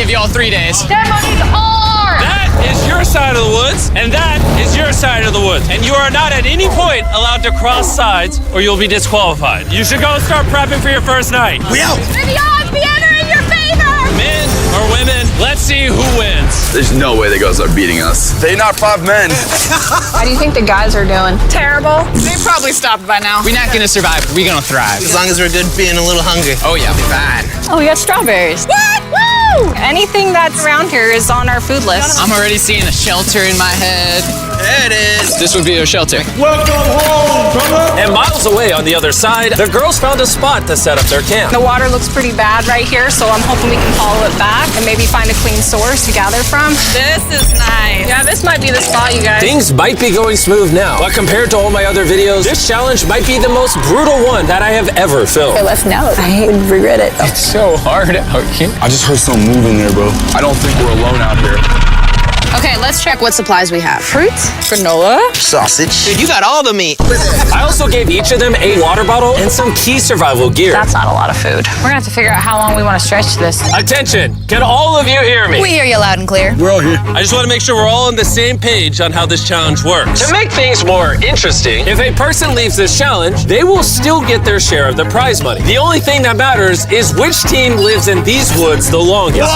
give you all 3 days. Demo needs R! That is your side of the woods, and that is your side of the woods. And you are not at any point allowed to cross sides, or you'll be disqualified. You should go start prepping for your first night. We out. May the odds be ever in your favor! Men or women, let's see who wins. There's no way the girls are beating us. They're not 5 men. How do you think the guys are doing? Terrible. They probably stopped by now. We're not gonna survive, we're gonna thrive. As long as we're good being a little hungry. Oh yeah, fine. Oh, we got strawberries. What? Woo! Anything that's around here is on our food list. I'm already seeing a shelter in my head. There it is. This would be a shelter. And miles away on the other side, the girls found a spot to set up their camp. The water looks pretty bad right here, so I'm hoping we can follow it back and maybe find a clean source to gather from. This is nice. Yeah, this might be the spot, you guys. Things might be going smooth now, but compared to all my other videos, this challenge might be the most brutal one that I have ever filmed. Let's know. I would regret it. It's so hard out here. I just heard something moving there, bro. I don't think we're alone out here. Okay, let's check what supplies we have. Fruits, granola. Sausage. Dude, you got all the meat. I also gave each of them a water bottle and some key survival gear. That's not a lot of food. We're gonna have to figure out how long we want to stretch this. Attention, can all of you hear me? We hear you loud and clear. We're all here. I just want to make sure we're all on the same page on how this challenge works. To make things more interesting, if a person leaves this challenge, they will still get their share of the prize money. The only thing that matters is which team lives in these woods the longest.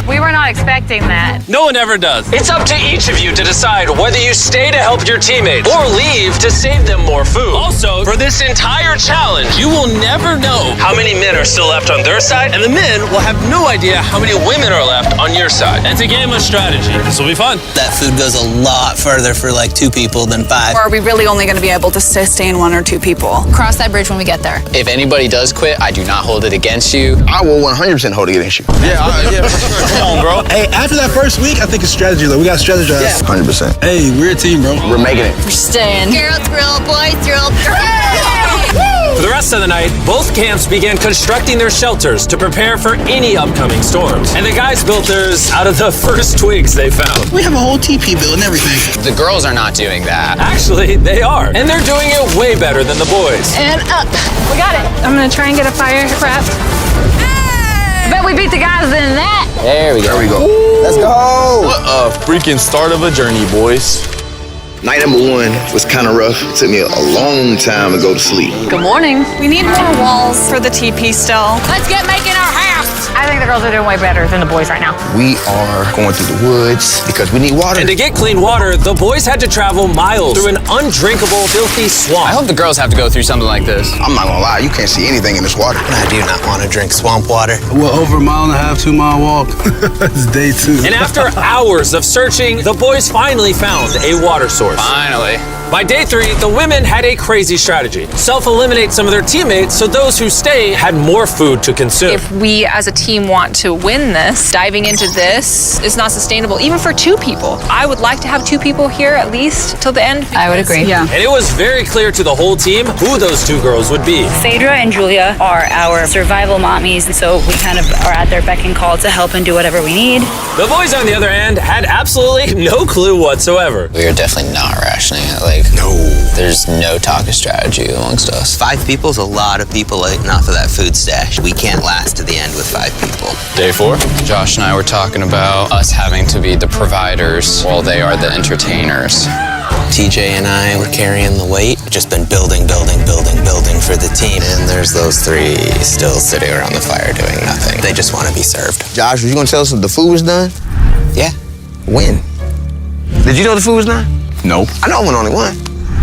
We were not expecting that. No one ever does. It's up to each of you to decide whether you stay to help your teammates or leave to save them more food. Also, for this entire challenge, you will never know how many men are still left on their side, and the men will have no idea how many women are left on your side. It's a game of strategy. This will be fun. That food goes a lot further for like 2 people than 5. Or are we really only going to be able to sustain 1 or 2 people? Cross that bridge when we get there. If anybody does quit, I do not hold it against you. I will 100% hold it against you. Yeah, for sure. Come on, bro. Hey, after that first week, I think it's strategy, though. We got to strategize. Yeah. 100%. Hey, we're a team, bro. We're making it. We're staying. Girls grill, boys grill. For the rest of the night, both camps began constructing their shelters to prepare for any upcoming storms. And the guys built theirs out of the first twigs they found. We have a whole TP bill and everything. The girls are not doing that. Actually, they are. And they're doing it way better than the boys. And up. We got it. I'm gonna try and get a fire prepped. I bet we beat the guys in that. There we go. There we go. Let's go. What a freaking start of a journey, boys. Night number 1 was kind of rough. It took me a long time to go to sleep. Good morning. We need more walls for the TP still. Let's get making our house! I think the girls are doing way better than the boys right now. We are going through the woods because we need water. And to get clean water, the boys had to travel miles through an undrinkable, filthy swamp. I hope the girls have to go through something like this. I'm not gonna lie, you can't see anything in this water. I do not want to drink swamp water. Well, over a 1.5 2-mile walk. It's day 2. And after hours of searching, the boys finally found a water source. Finally. By day 3, the women had a crazy strategy. Self-eliminate some of their teammates so those who stay had more food to consume. If we as a team want to win this, diving into this is not sustainable, even for 2 people. I would like to have 2 people here at least till the end. I would agree. Yeah. And it was very clear to the whole team who those 2 girls would be. Phaedra and Julia are our survival mommies, so we kind of are at their beck and call to help and do whatever we need. The boys, on the other hand, had absolutely no clue whatsoever. We are definitely not rationing it. No. There's no talk of strategy amongst us. 5 people is a lot of people eating off of that food stash. We can't last to the end with 5 people. Day 4, Josh and I were talking about us having to be the providers while they are the entertainers. TJ and I were carrying the weight. Just been building for the team. And there's those 3 still sitting around the fire doing nothing. They just want to be served. Josh, was you gonna tell us if the food was done? Yeah. When? Did you know the food was done? Nope. I know I went only one.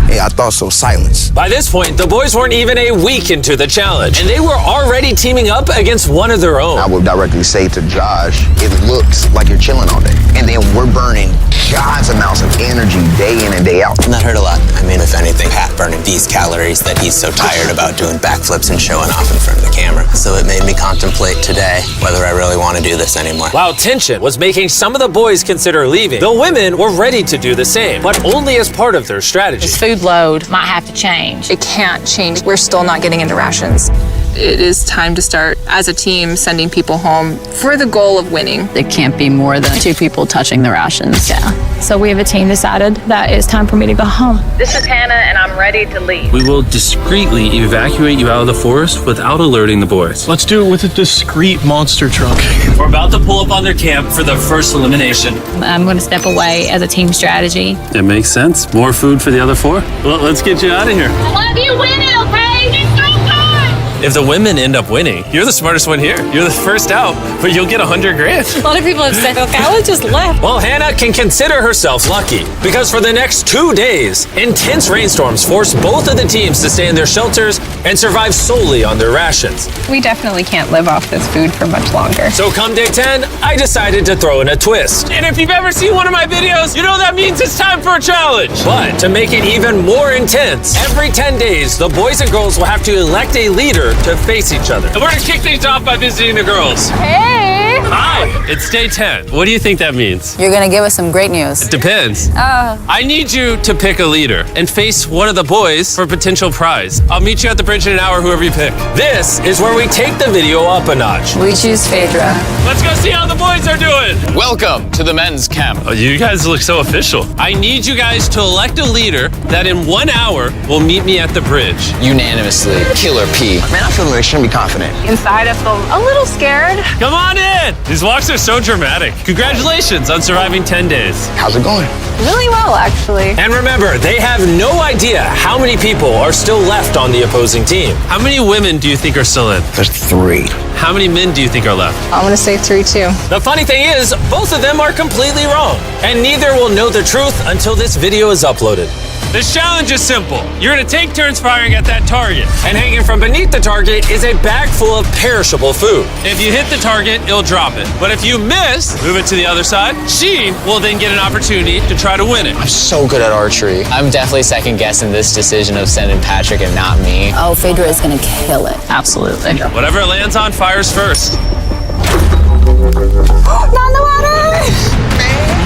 Hey, I thought so. Silence. By this point, the boys weren't even a week into the challenge, and they were already teaming up against one of their own. I would directly say to Josh, it looks like you're chilling all day. And then we're burning God's amounts of energy day in and day out. And that hurt a lot. I mean, if anything, Pat burning these calories that he's so tired about doing backflips and showing off in front of the camera. So it made me contemplate today whether I really want to do this anymore. While tension was making some of the boys consider leaving, the women were ready to do the same, but only as part of their strategy. This food load might have to change. It can't change. We're still not getting into rations. it is time to start, as a team, sending people home for the goal of winning. It can't be more than 2 people touching the rations. Yeah. So we have a team decided that it's time for me to go home. This is Hannah, and I'm ready to leave. We will discreetly evacuate you out of the forest without alerting the boys. Let's do it with a discreet monster truck. We're about to pull up on their camp for their first elimination. I'm going to step away as a team strategy. It makes sense. More food for the other 4? Well, let's get you out of here. I love you winning, okay? It's so good. If the women end up winning, you're the smartest one here. You're the first out, but you'll get $100 grand. A lot of people have said, okay, I would just left. Well, Hannah can consider herself lucky because for the next 2 days, intense rainstorms forced both of the teams to stay in their shelters and survive solely on their rations. We definitely can't live off this food for much longer. So come day 10, I decided to throw in a twist. And if you've ever seen one of my videos, you know that means it's time for a challenge. But to make it even more intense, every 10 days, the boys and girls will have to elect a leader to face each other. And we're gonna kick things off by visiting the girls. Hey. Hi, it's day 10. What do you think that means? You're gonna give us some great news. It depends. I need you to pick a leader and face one of the boys for a potential prize. I'll meet you at the bridge in an hour, whoever you pick. This is where we take the video up a notch. We choose Phaedra. Let's go see how the boys are doing. Welcome to the men's camp. Oh, you guys look so official. I need you guys to elect a leader that in 1 hour will meet me at the bridge. Unanimously, Killer P. Man, I feel like I shouldn't be confident. Inside, I feel a little scared. Come on in. These walks are so dramatic. Congratulations on surviving 10 days. How's it going? Really well, actually. And remember, they have no idea how many people are still left on the opposing team. How many women do you think are still in? There's 3. How many men do you think are left? I'm gonna say 3 too. The funny thing is, both of them are completely wrong, and neither will know the truth until this video is uploaded. This challenge is simple. You're gonna take turns firing at that target, and hanging from beneath the target is a bag full of perishable food. If you hit the target, it'll drop it. But if you miss, move it to the other side. She will then get an opportunity to try to win it. I'm so good at archery. I'm definitely second guessing this decision of sending Patrick and not me. Oh, Phaedra is gonna kill it. Absolutely. Whatever it lands on fires first. Not in the water!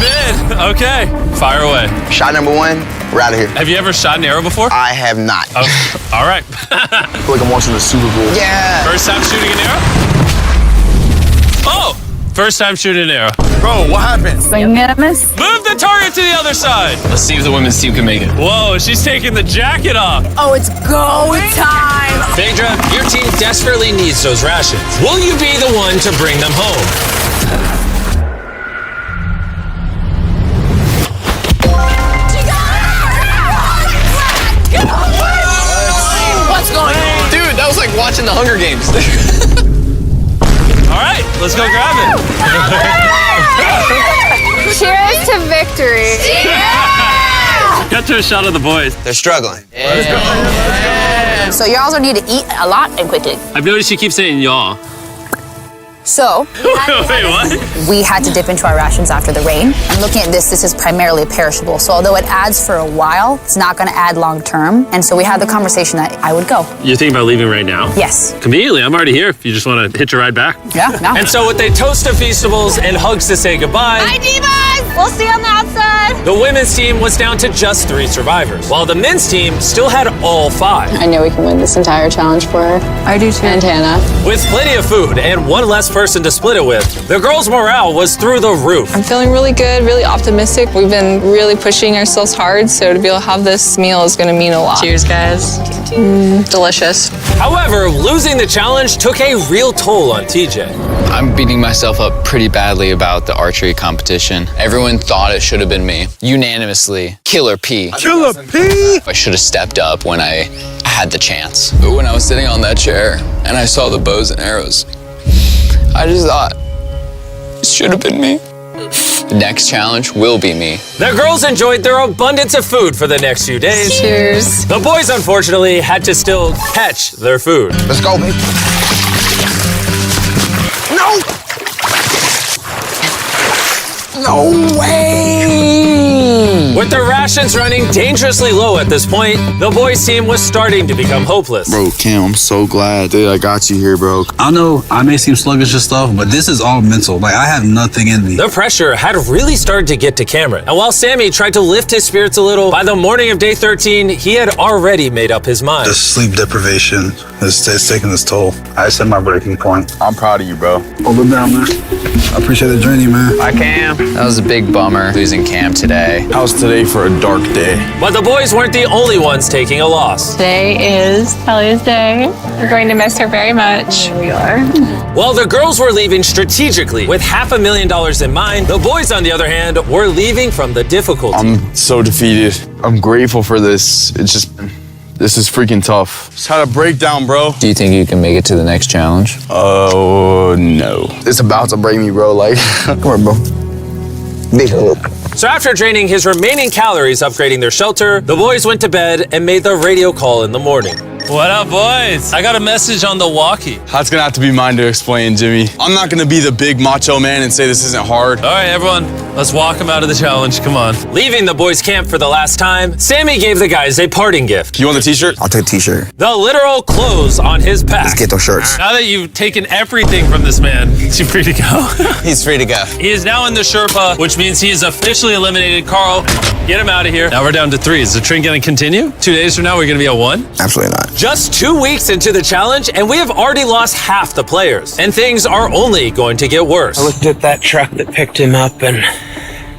Mid. Okay, fire away. Shot number 1, we're out of here. Have you ever shot an arrow before? I have not. Oh, all right. I feel like I'm watching the Super Bowl. Yeah. First time shooting an arrow? Oh, first time shooting an arrow. Bro, what happened? Unanimous? Move the target to the other side. Let's see if the women's team can make it. Whoa, she's taking the jacket off. Oh, it's go time! Phaedra, your team desperately needs those rations. Will you be the one to bring them home? What's going on? Dude, that was like watching the Hunger Games. All right, let's go grab it. Cheers to victory. Got to a shot of the boys. They're struggling. So y'all are need to eat a lot and quickly. I've noticed you keep saying y'all. So, Wait, what? we had to dip into our rations after the rain. I'm looking at this is primarily perishable. So although it adds for a while, it's not gonna add long term. And so we had the conversation that I would go. You're thinking about leaving right now? Yes. Conveniently, I'm already here if you just want to hitch a ride back. Yeah, no. And so with a toast of Feastables and hugs to say goodbye, Bye, divas. We'll see you on the outside. the women's team was down to just 3 survivors, while the men's team still had all 5. I know we can win this entire challenge for her. I do too. And Hannah. With plenty of food and one less person to split it with, the girls' morale was through the roof. I'm feeling really good, really optimistic. We've been really pushing ourselves hard, so to be able to have this meal is gonna mean a lot. Cheers, guys. Delicious. However, losing the challenge took a real toll on TJ. I'm beating myself up pretty badly about the archery competition. Everyone thought it should have been me. Unanimously, Killer P. Killer P! I should have stepped up when I had the chance. But when I was sitting on that chair and I saw the bows and arrows, I just thought, it should have been me. The next challenge will be me. The girls enjoyed their abundance of food for the next few days. Cheers. The boys, unfortunately, had to still catch their food. Let's go, baby. No! No way! With their rations running dangerously low at this point, the boys team was starting to become hopeless. Bro, Cam, I'm so glad that I got you here, bro. I know I may seem sluggish and stuff, but this is all mental. Like, I have nothing in me. The pressure had really started to get to Cameron. And while Sammy tried to lift his spirits a little, by the morning of day 13, he had already made up his mind. The sleep deprivation is taking its toll. I set my breaking point. I'm proud of you, bro. Hold it down, man. I appreciate the journey, man. Bye, Cam. That was a big bummer losing Cam today. How's today for a dark day? But the boys weren't the only ones taking a loss. Today is Kelly's day. We're going to miss her very much. Here we are. While the girls were leaving strategically with $500,000 in mind, the boys, on the other hand, were leaving from the difficulty. I'm so defeated. I'm grateful for this. This is freaking tough. Just had a breakdown, bro. Do you think you can make it to the next challenge? Oh, no. It's about to break me, bro. Like, come on, bro. Big hug. So after draining his remaining calories upgrading their shelter, the boys went to bed and made the radio call in the morning. What up, boys? I got a message on the walkie. That's gonna have to be mine to explain, Jimmy. I'm not gonna be the big macho man and say this isn't hard. All right, everyone, let's walk him out of the challenge. Come on. Leaving the boys' camp for the last time, Sammy gave the guys a parting gift. You want the t-shirt? I'll take the t-shirt. The literal clothes on his back. Let's get those shirts. Now that you've taken everything from this man, is he free to go? He's free to go. He is now in the Sherpa, which means he is officially eliminated. Carl, get him out of here. Now we're down to 3. Is the trend going to continue? 2 days from now, we're going to be at 1? Absolutely not. Just 2 weeks into the challenge, and we have already lost half the players. And things are only going to get worse. I looked at that truck that picked him up, and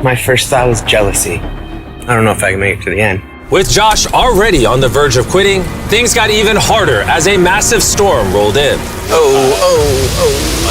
my first thought was jealousy. I don't know if I can make it to the end. With Josh already on the verge of quitting, things got even harder as a massive storm rolled in.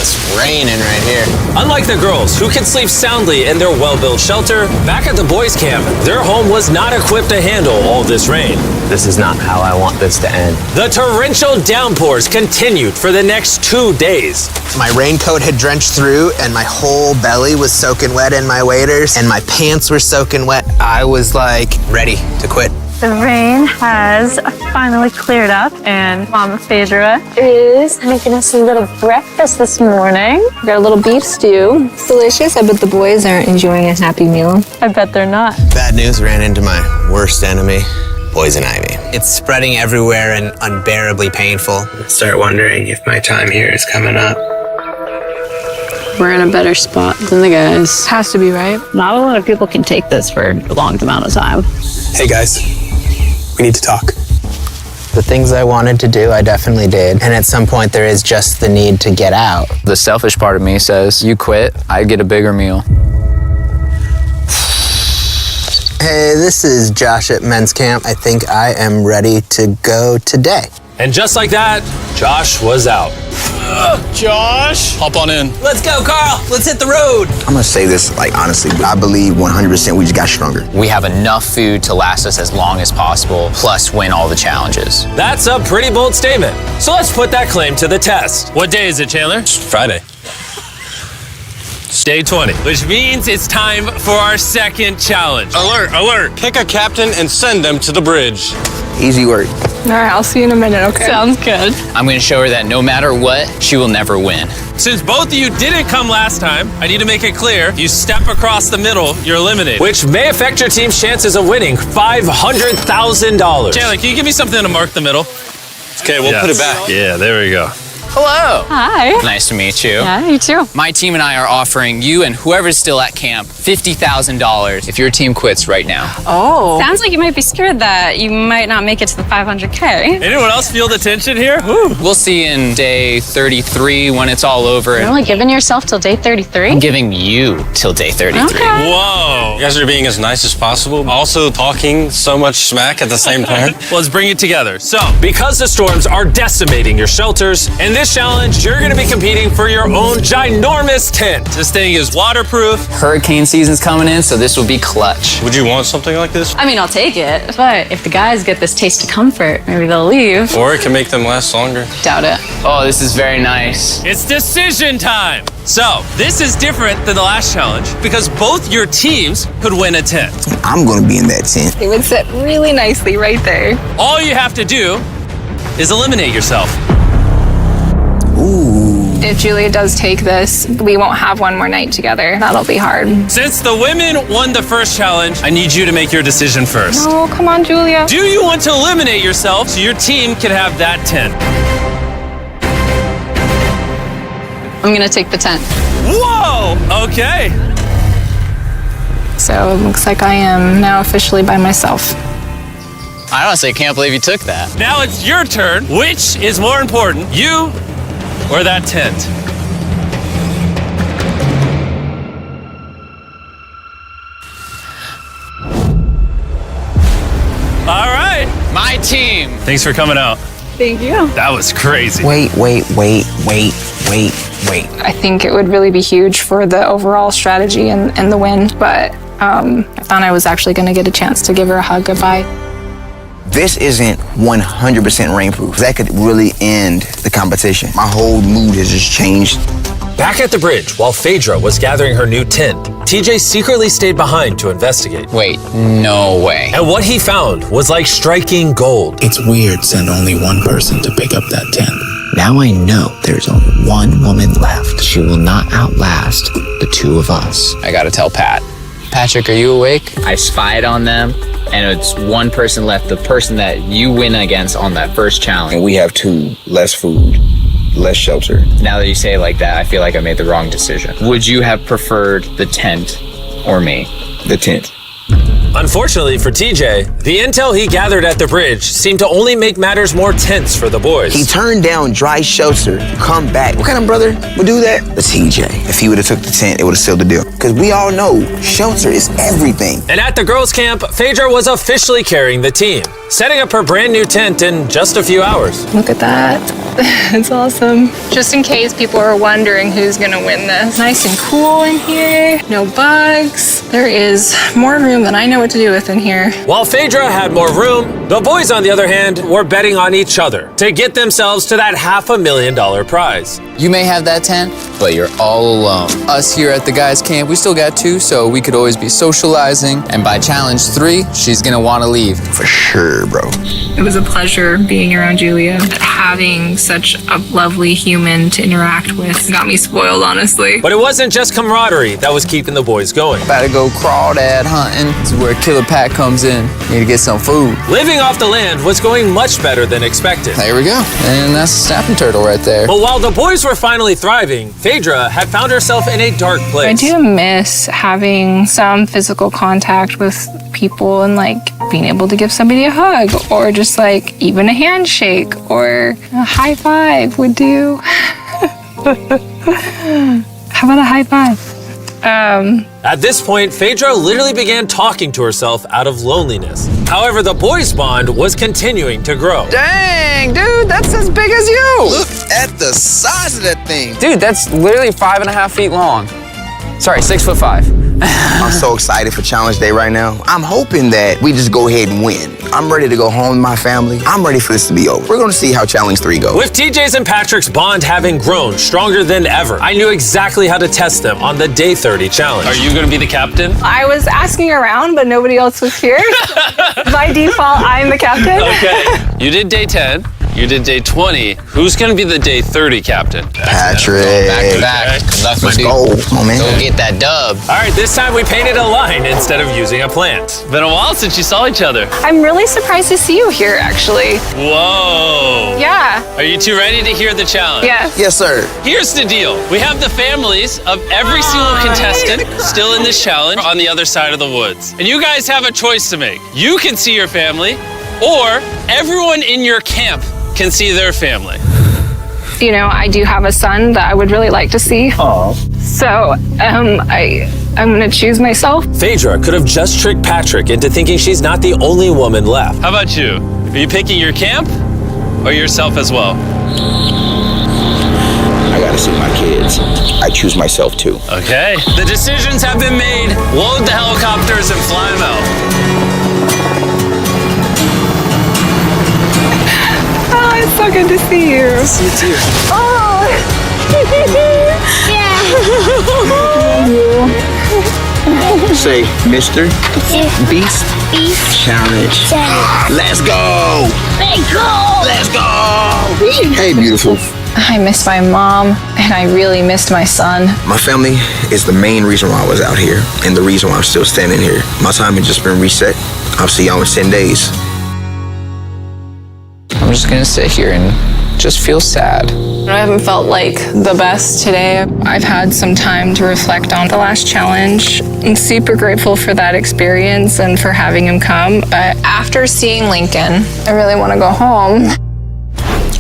It's raining right here. Unlike the girls, who could sleep soundly in their well-built shelter, back at the boys' camp, their home was not equipped to handle all this rain. This is not how I want this to end. The torrential downpours continued for the next 2 days. My raincoat had drenched through, and my whole belly was soaking wet in my waders, and my pants were soaking wet. I was like ready to quit. The rain has finally cleared up, and Mama Phaedra is making us a little breakfast this morning. We got a little beef stew. It's delicious. I bet the boys aren't enjoying a happy meal. I bet they're not. Bad news ran into my worst enemy, poison ivy. It's spreading everywhere and unbearably painful. I start wondering if my time here is coming up. We're in a better spot than the guys. Has to be, right? Not a lot of people can take this for a long amount of time. Hey guys, we need to talk. The things I wanted to do, I definitely did. And at some point, there is just the need to get out. The selfish part of me says, you quit, I get a bigger meal. Hey, this is Josh at men's camp. I think I am ready to go today. And just like that, Josh was out. Josh, hop on in. Let's go, Carl. Let's hit the road. I'm gonna say this, like, honestly, I believe 100% we just got stronger. We have enough food to last us as long as possible, plus win all the challenges. That's a pretty bold statement. So let's put that claim to the test. What day is it, Chandler? Friday. Day 20, which means it's time for our second challenge. Alert, alert. Pick a captain and send them to the bridge. Easy work. All right, I'll see you in a minute, okay? Sounds good. I'm gonna show her that no matter what, she will never win. Since both of you didn't come last time, I need to make it clear, you step across the middle, you're eliminated. Which may affect your team's chances of winning $500,000. Chandler, can you give me something to mark the middle? Okay, we'll put it back. Yeah, there we go. Hello. Hi. Nice to meet you. Yeah, you too. My team and I are offering you and whoever's still at camp $50,000 if your team quits right now. Oh. Sounds like you might be scared that you might not make it to the 500K. Anyone else feel the tension here? We'll see you in day 33 when it's all over. You're only giving yourself till day 33? I'm giving you till day 33. Okay. Whoa. You guys are being as nice as possible, also talking so much smack at the same time. Well, let's bring it together. So, because the storms are decimating your shelters, in this challenge, you're going to be competing for your own ginormous tent. This thing is waterproof. Hurricane season's coming in, so this will be clutch. Would you want something like this? I mean, I'll take it. But if the guys get this taste of comfort, maybe they'll leave. Or it can make them last longer. Doubt it. Oh, this is very nice. It's decision time. So, this is different than the last challenge because both your teams could win a tent. I'm gonna be in that tent. It would sit really nicely right there. All you have to do is eliminate yourself. Ooh. If Julia does take this, we won't have one more night together. That'll be hard. Since the women won the first challenge, I need you to make your decision first. Oh, come on, Julia. Do you want to eliminate yourself so your team can have that tent? I'm gonna take the tent. Whoa! Okay. So it looks like I am now officially by myself. I honestly can't believe you took that. Now it's your turn. Which is more important, you or that tent? All right. My team. Thanks for coming out. Thank you. That was crazy. Wait. I think it would really be huge for the overall strategy and the win, but I thought I was actually going to get a chance to give her a hug goodbye. This isn't 100% rainproof. That could really end the competition. My whole mood has just changed. Back at the bridge, while Phaedra was gathering her new tent, TJ secretly stayed behind to investigate. Wait, no way. And what he found was like striking gold. It's weird send only one person to pick up that tent. Now I know there's only one woman left. She will not outlast the two of us. I gotta tell Pat. Patrick, are you awake? I spied on them, and it's one person left, the person that you win against on that first challenge. And we have two, less food, less shelter. Now that you say it like that, I feel like I made the wrong decision. Would you have preferred the tent or me? The tent. Unfortunately for TJ, the intel he gathered at the bridge seemed to only make matters more tense for the boys. He turned down dry shelter, come back. What kind of brother would do that? The TJ. If he would have took the tent, it would have sealed the deal. Because we all know shelter is everything. And at the girls' camp, Phaedra was officially carrying the team, setting up her brand new tent in just a few hours. Look at that. It's awesome. Just in case people are wondering who's gonna win this. Nice and cool in here, no bugs. There is more room than I know what to do with in here. While Phaedra had more room, the boys, on the other hand, were betting on each other to get themselves to that $500,000 prize. You may have that tent, but you're all alone. Us here at the guys' camp, we still got two, so we could always be socializing. And by challenge 3, she's gonna wanna leave. For sure, bro. It was a pleasure being around Julia. Having such a lovely human to interact with got me spoiled, honestly. But it wasn't just camaraderie that was keeping the boys going. About to go crawdad hunting. This is where Killer Pat comes in. Need to get some food. Living off the land was going much better than expected. There we go. And that's a snapping turtle right there. But while the boys were finally thriving, Phaedra had found herself in a dark I place. do miss having some physical contact with people and like being able to give somebody a hug or just like even a handshake or a high five would do. How about a high five? At this point, Phaedra literally began talking to herself out of loneliness. However, the boys' bond was continuing to grow. Dang, dude, that's as big as you. Look at the size of that thing. Dude, that's literally 5.5 feet long. Sorry, 6'5". I'm so excited for Challenge Day right now. I'm hoping that we just go ahead and win. I'm ready to go home with my family. I'm ready for this to be over. We're gonna see how Challenge 3 goes. With TJ's and Patrick's bond having grown stronger than ever, I knew exactly how to test them on the Day 30 challenge. Are you going to be the captain? I was asking around, but nobody else was here. By default, I'm the captain. Okay. You did day 10. You did day 20. Who's going to be the day 30 captain? Patrick. Back to back. That's my Let's dude. go. Come on, man. Go get that dub. All right, this time we painted a line instead of using a plant. Been a while since you saw each other. I'm really surprised to see you here, actually. Whoa. Yeah. Are you two ready to hear the challenge? Yes. Yes, sir. Here's the deal. We have the families of every single contestant still in this challenge on the other side of the woods. And you guys have a choice to make. You can see your family, or everyone in your camp can see their family. You know, I do have a son that I would really like to see. Oh. So, I'm gonna choose myself. Phaedra could have just tricked Patrick into thinking she's not the only woman left. How about you? Are you picking your camp or yourself as well? I gotta see my kids. I choose myself too. Okay. The decisions have been made. Load the helicopters and fly them out. Oh, it's so good to see you. See you too. Oh. Say, Mr. Beast Challenge. Let's go. Let's go. Hey, beautiful. I missed my mom, and I really missed my son. My family is the main reason why I was out here and the reason why I'm still standing here. My time has just been reset. I'll see y'all in 10 days. I'm just gonna sit here and just feel sad. I haven't felt like the best today. I've had some time to reflect on the last challenge. I'm super grateful for that experience and for having him come. But after seeing Lincoln, I really want to go home.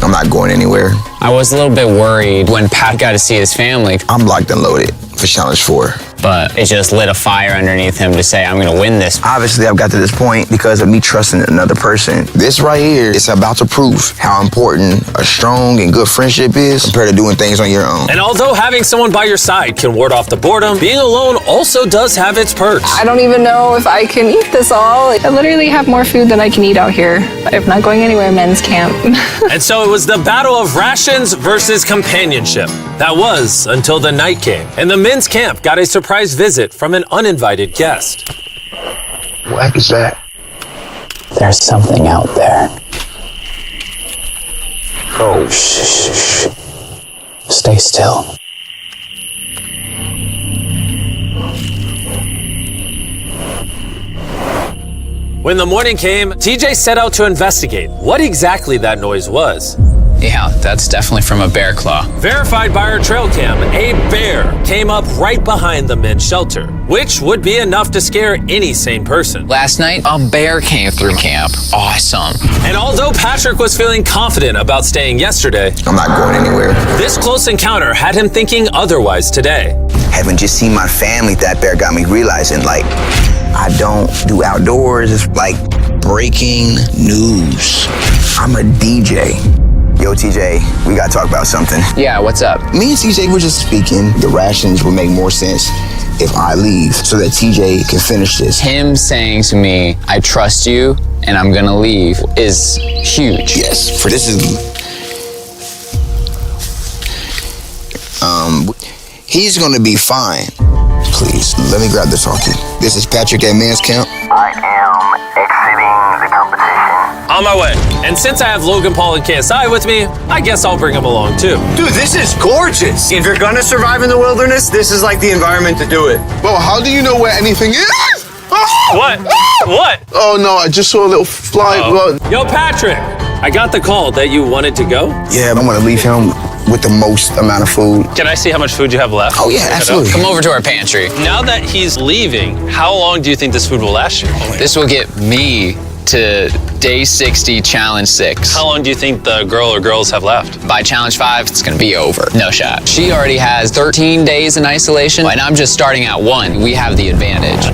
I'm not going anywhere. I was a little bit worried when Pat got to see his family. I'm locked and loaded for Challenge 4. But it just lit a fire underneath him to say, I'm gonna win this. Obviously, I've got to this point because of me trusting another person. This right here is about to prove how important a strong and good friendship is compared to doing things on your own. And although having someone by your side can ward off the boredom, being alone also does have its perks. I don't even know if I can eat this all. I literally have more food than I can eat out here. I'm not going anywhere, men's camp. And so it was the battle of rations versus companionship. That was until the night came, and the men's camp got a surprise visit from an uninvited guest. What is that? There's something out there. Oh, Shh. Stay still. When the morning came, TJ set out to investigate what exactly that noise was. Yeah, that's definitely from a bear claw. Verified by our trail cam, a bear came up right behind the men's shelter, which would be enough to scare any sane person. Last night, a bear came through camp. Awesome. And although Patrick was feeling confident about staying yesterday, I'm not going anywhere. This close encounter had him thinking otherwise today. Having just seen my family, that bear got me realizing, like, I don't do outdoors. It's like breaking news. I'm a DJ. Yo, TJ, we gotta talk about something. Yeah, what's up? Me and TJ were just speaking. The rations would make more sense if I leave so that TJ can finish this. Him saying to me, I trust you and I'm gonna leave is huge. Yes, for this is... he's gonna be fine. Please, let me grab this hockey. This is Patrick at Men's Camp. I am exiting the competition. On my way. And since I have Logan Paul and KSI with me, I guess I'll bring them along too. Dude, this is gorgeous. If you're gonna survive in the wilderness, this is like the environment to do it. Bro, how do you know where anything is? What? What? Oh no, I just saw a little fly. Yo, Patrick, I got the call that you wanted to go. Yeah, I want to leave him with the most amount of food. Can I see how much food you have left? Oh yeah, absolutely. Come over to our pantry. Now that he's leaving, how long do you think this food will last you? This will get me to day 60, challenge 6. How long do you think the girl or girls have left? By challenge 5, it's gonna be over. No shot. She already has 13 days in isolation, and I'm just starting at 1. We have the advantage.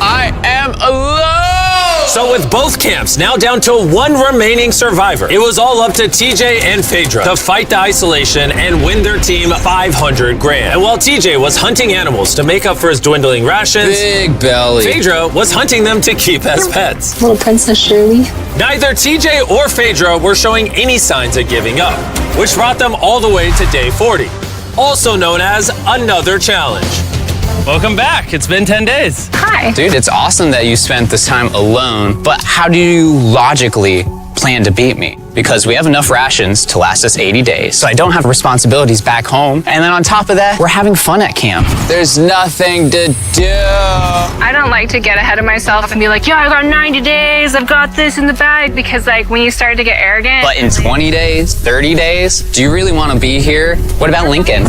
I am alone! So with both camps now down to 1 remaining survivor, it was all up to TJ and Phaedra to fight the isolation and win their team $500 grand. And while TJ was hunting animals to make up for his dwindling rations, big belly, Phaedra was hunting them to keep as pets. Little Princess Shirley. Neither TJ or Phaedra were showing any signs of giving up, which brought them all the way to day 40, also known as another challenge. Welcome back. It's been 10 days. Hi. Dude, it's awesome that you spent this time alone, but how do you logically plan to beat me? Because we have enough rations to last us 80 days, so I don't have responsibilities back home. And then on top of that, we're having fun at camp. There's nothing to do. I don't like to get ahead of myself and be like, yeah, I got 90 days, I've got this in the bag, because like when you start to get arrogant. But in 20 days, 30 days, do you really want to be here? What about Lincoln?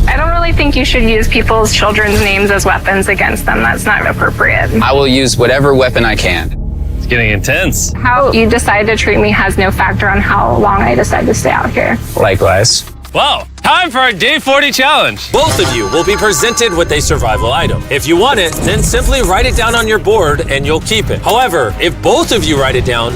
I don't really think you should use people's children's names as weapons against them. That's not appropriate. I will use whatever weapon I can. It's getting intense. How you decide to treat me has no factor on how long I decide to stay out here. Likewise. Wow, time for our day 40 challenge. Both of you will be presented with a survival item. If you want it, then simply write it down on your board and you'll keep it. However, if both of you write it down,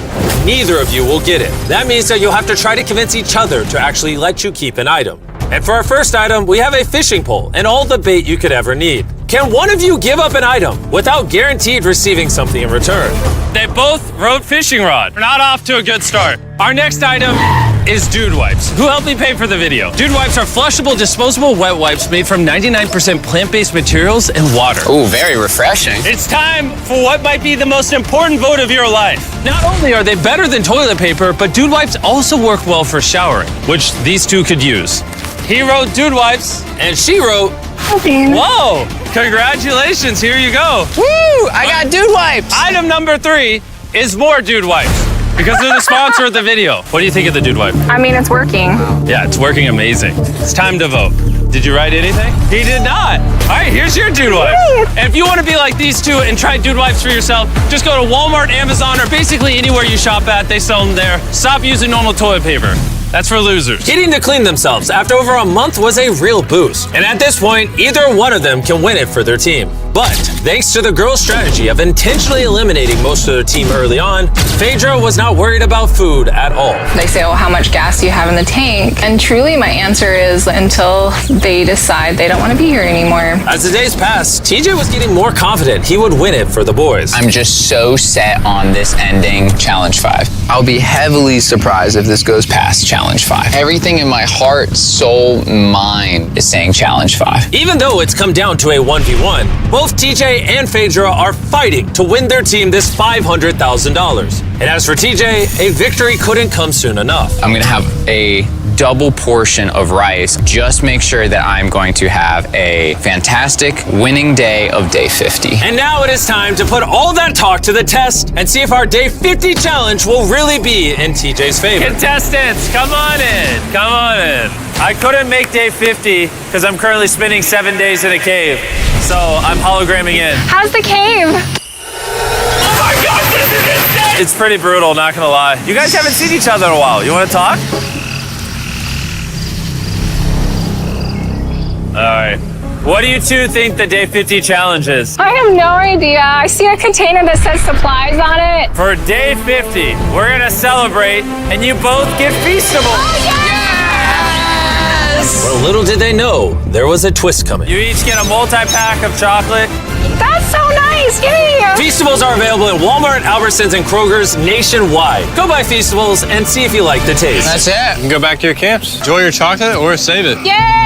neither of you will get it. That means that you'll have to try to convince each other to actually let you keep an item. And for our first item, we have a fishing pole and all the bait you could ever need. Can one of you give up an item without guaranteed receiving something in return? They both wrote fishing rod. We're not off to a good start. Our next item is Dude Wipes. Who helped me pay for the video? Dude Wipes are flushable, disposable wet wipes made from 99% plant-based materials and water. Ooh, very refreshing. It's time for what might be the most important vote of your life. Not only are they better than toilet paper, but Dude Wipes also work well for showering, which these two could use. He wrote Dude Wipes, and she wrote... Whoa! Congratulations, here you go. Woo! I got Dude Wipes. Item number 3 is more Dude Wipes. Because they're the sponsor of the video. What do you think of the Dude Wipe? I mean, it's working. Yeah, it's working amazing. It's time to vote. Did you write anything? He did not. All right, here's your Dude Wipe. And if you want to be like these two and try Dude Wipes for yourself, just go to Walmart, Amazon, or basically anywhere you shop at. They sell them there. Stop using normal toilet paper. That's for losers. Getting to clean themselves after over a month was a real boost. And at this point, either one of them can win it for their team. But thanks to the girls' strategy of intentionally eliminating most of their team early on, Phaedra was not worried about food at all. They say, oh, how much gas do you have in the tank? And truly, my answer is until they decide they don't want to be here anymore. As the days passed, TJ was getting more confident he would win it for the boys. I'm just so set on this ending Challenge 5. I'll be heavily surprised if this goes past Challenge 5. Everything in my heart, soul, mind is saying Challenge 5. Even though it's come down to a 1v1, both TJ and Phaedra are fighting to win their team this $500,000. And as for TJ, a victory couldn't come soon enough. I'm gonna have a double portion of rice. Just make sure that I'm going to have a fantastic winning day of day 50. And now it is time to put all that talk to the test and see if our day 50 challenge will really be in TJ's favor. Contestants, come on in. Come on in. I couldn't make day 50 because I'm currently spending 7 days in a cave. So I'm hologramming in. How's the cave? Oh my God, this is insane! It's pretty brutal, not gonna lie. You guys haven't seen each other in a while. You wanna talk? All right. What do you two think the day 50 challenge is? I have no idea. I see a container that says supplies on it. For day 50, we're gonna celebrate and you both get Feastables. Oh, yes! Well, little did they know, there was a twist coming. You each get a multi-pack of chocolate. That's so nice. Yay! Feastables are available at Walmart, Albertsons, and Kroger's nationwide. Go buy Feastables and see if you like the taste. That's it. You can go back to your camps. Enjoy your chocolate or save it. Yay!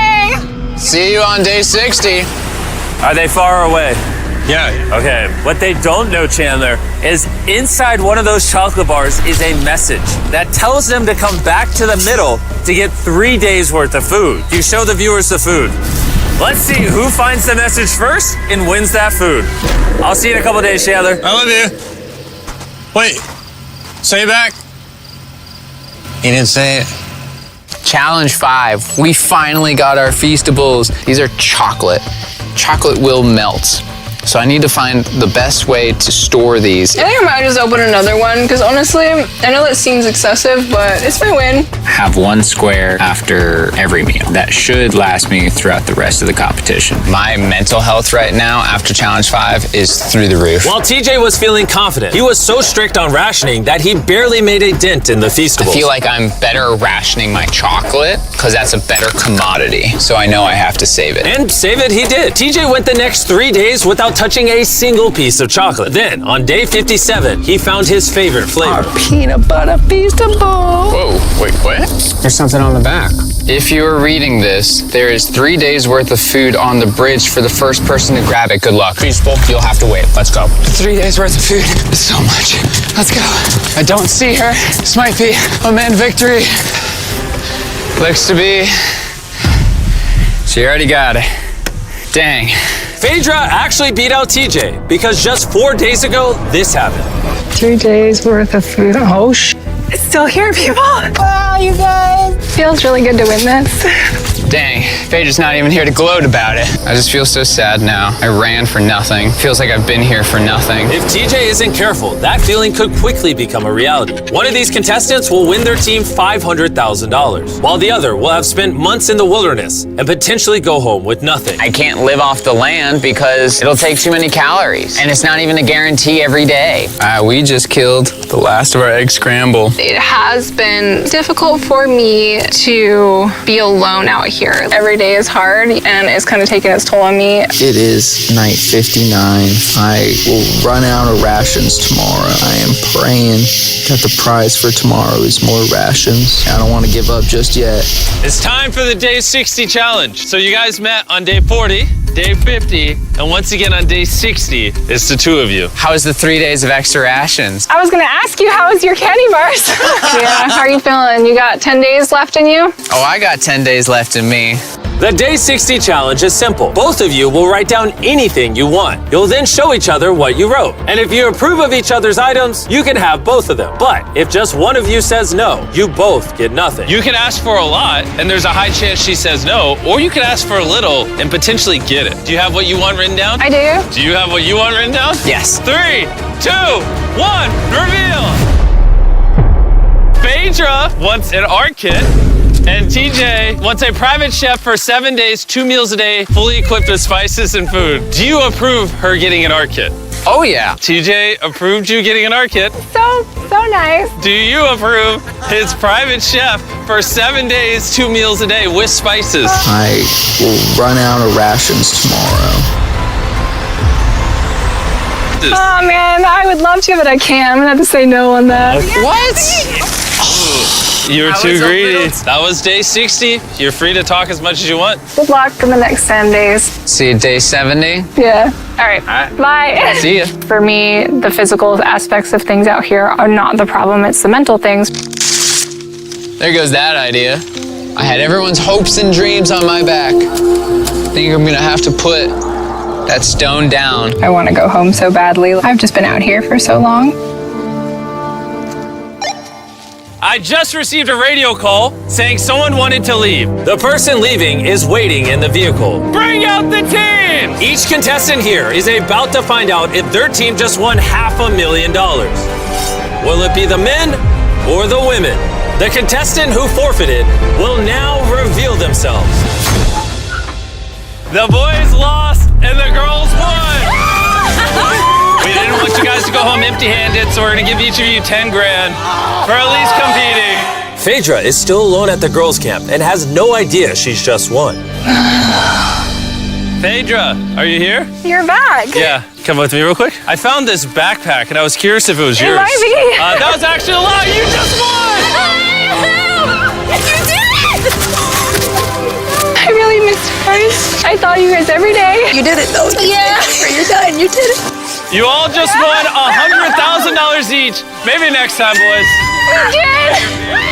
See you on day 60. Are they far away? Yeah. Okay, what they don't know, Chandler, is inside one of those chocolate bars is a message that tells them to come back to the middle to get 3 days worth of food. You show the viewers the food. Let's see who finds the message first and wins that food. I'll see you in a couple days, Chandler. I love you. Wait. Say it back. He didn't say it. Challenge 5. We finally got our Feastables. These are chocolate. Chocolate will melt. So I need to find the best way to store these. I think I might just open another one because honestly, I know that seems excessive, but it's my win. Have one square after every meal. That should last me throughout the rest of the competition. My mental health right now after Challenge 5 is through the roof. While TJ was feeling confident, he was so strict on rationing that he barely made a dent in the Feastables. I feel like I'm better rationing my chocolate because that's a better commodity. So I know I have to save it. And save it he did. TJ went the next 3 days without touching a single piece of chocolate. Then, on day 57, he found his favorite flavor. Our peanut butter Feastable. Whoa, wait, what? There's something on the back. If you are reading this, there is 3 days worth of food on the bridge for the first person to grab it. Good luck. Feastable, you'll have to wait. Let's go. 3 days worth of food is so much. Let's go. I don't see her. This might be a man victory. Looks to be. She already got it. Dang. Phaedra actually beat out TJ because just 4 days ago, this happened. 3 days worth of food. Oh, it's still here, people. Wow, you guys. Feels really good to win this. Dang, Phaedra's not even here to gloat about it. I just feel so sad now. I ran for nothing. Feels like I've been here for nothing. If TJ isn't careful, that feeling could quickly become a reality. One of these contestants will win their team $500,000, while the other will have spent months in the wilderness and potentially go home with nothing. I can't live off the land because it'll take too many calories, and it's not even a guarantee every day. We just killed the last of our egg scramble. It has been difficult for me to be alone out here. Every day is hard and it's kind of taking its toll on me. It is night 59. I will run out of rations tomorrow. I am praying that the prize for tomorrow is more rations. I don't want to give up just yet. It's time for the day 60 challenge. So you guys met on day 40, day 50, and once again on day 60, it's the two of you. How was the 3 days of extra rations? I was gonna ask you, how was your candy bars? Yeah, how are you feeling? You got 10 days left in you? Oh, I got 10 days left in me. The Day 60 challenge is simple. Both of you will write down anything you want. You'll then show each other what you wrote. And if you approve of each other's items, you can have both of them. But if just one of you says no, you both get nothing. You can ask for a lot, and there's a high chance she says no, or you can ask for a little and potentially get it. Do you have what you want written down? I do. Do you have what you want written down? Yes. 3, 2, 1, reveal! Phaedra wants an art kit. And TJ wants a private chef for 7 days, 2 meals a day, fully equipped with spices and food. Do you approve her getting an art kit? Oh, yeah. TJ approved you getting an art kit. So nice. Do you approve his private chef for 7 days, 2 meals a day with spices? I will run out of rations tomorrow. Oh man, I would love to, but I can't. I'm gonna have to say no on that. What? You were too greedy. That was day 60. You're free to talk as much as you want. Good luck in the next 10 days. See you day 70. Yeah. All right. Bye. See ya. For me, the physical aspects of things out here are not the problem. It's the mental things. There goes that idea. I had everyone's hopes and dreams on my back. I think I'm gonna have to put that stone down. I want to go home so badly. I've just been out here for so long. I just received a radio call saying someone wanted to leave. The person leaving is waiting in the vehicle. Bring out the team! Each contestant here is about to find out if their team just won $500,000. Will it be the men or the women? The contestant who forfeited will now reveal themselves. The boys lost and the girls won. We didn't want you guys to go home empty-handed, so we're gonna give each of you 10 grand for at least competing. Phaedra is still alone at the girls' camp and has no idea she's just won. Phaedra, are you here? You're back. Yeah, come with me real quick. I found this backpack and I was curious if it was yours. It might be. That was actually a lie. You just won! You did it! I really missed you guys. I thought you guys every day. You did it though. Yeah. You're done. You did it. You all just won $100,000 each. Maybe next time, boys. We did.